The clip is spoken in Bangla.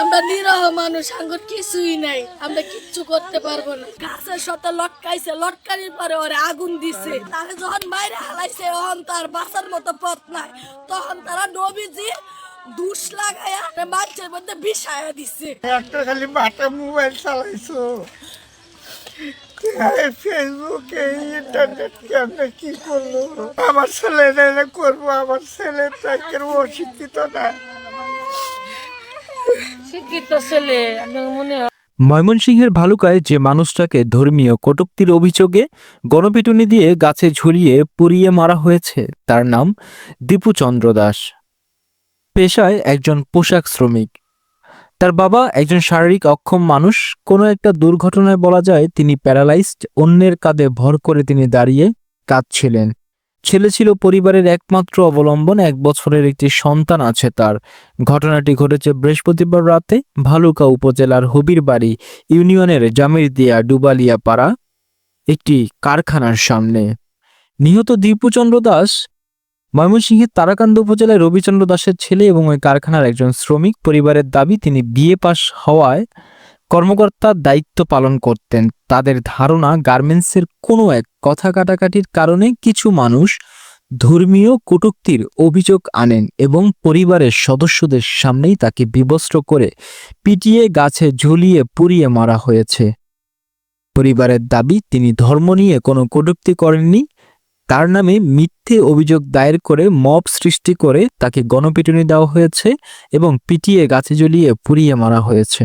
আমরা নিরহ মানুষ, আঙ্গুর কিছুই নাই, আমরা কিচ্ছু করতে পারবো না। গাছের সাথে লটকাইছে, লটকানির পরে ওরে আগুন দিছে। তাকে যখন বাইরে হালাইছে তখন তার বাঁচার মতো পথ নাই, তখন তারা নবীজি দুষ লাগায়া মানুষের মধ্যে বিষায়া দিচ্ছে। একটা খালি বাটা মোবাইল চালাইছো, ফেসবুকে ইন্টারনেট কেমনে কি করলো? আমার ছেলে করবো, আমার ছেলে তাকে অশিক্ষিত না, শিক্ষিত ছেলে মনে হয়। ময়মনসিংহের ভালুকায় যে মানুষটাকে ধর্মীয় কটূক্তির অভিযোগে গণপিটুনি দিয়ে গাছে ঝুলিয়ে পুড়িয়ে মারা হয়েছে তার নাম দীপু চন্দ্র দাস। পেশায় একজন পোশাক শ্রমিক। তার বাবা একজন শারীরিক অক্ষম মানুষ। কোনো একটা দুর্ঘটনায় বলা যায় তিনি প্যারালাইজড। অন্যের কাঁধে ভর করে তিনি দাঁড়িয়ে কাঁদছিলেন। ছেলে ছিল পরিবারের একমাত্র অবলম্বন। 1 বছরের একটি সন্তান আছে তার। ঘটনাটি ঘটেছে বৃহস্পতিবার রাতে ভালুকা উপজেলার হবিরবাড়ি ইউনিয়নের জামিরদিয়া ডুবালিয়া পাড়া একটি কারখানার সামনে। নিহত দীপুচন্দ্র দাস ময়মনসিংহের তারাকান্দা উপজেলায় রবিচন্দ্র দাসের ছেলে এবং ওই কারখানার একজন শ্রমিক। পরিবারের দাবি তিনি বিএ পাস হওয়ায় কর্মকর্তার দায়িত্ব পালন করতেন। তাদের ধারণা গার্মেন্টসের কোনো এক কথা কাটাকাটির কারণে কিছু মানুষ ধর্মীয় কটূক্তির অভিযোগ আনেন এবং পরিবারের সদস্যদের সামনেই তাকে বিবস্ত্র করে পিটিয়ে গাছে ঝুলিয়ে পুড়িয়ে মারা হয়েছে। পরিবারের দাবি তিনি ধর্ম নিয়ে কোনো কটূক্তি করেননি। তার নামে মিথ্যে অভিযোগ দায়ের করে মব সৃষ্টি করে তাকে গণপিটুনি দেওয়া হয়েছে এবং পিটিয়ে গাছে ঝুলিয়ে পুড়িয়ে মারা হয়েছে।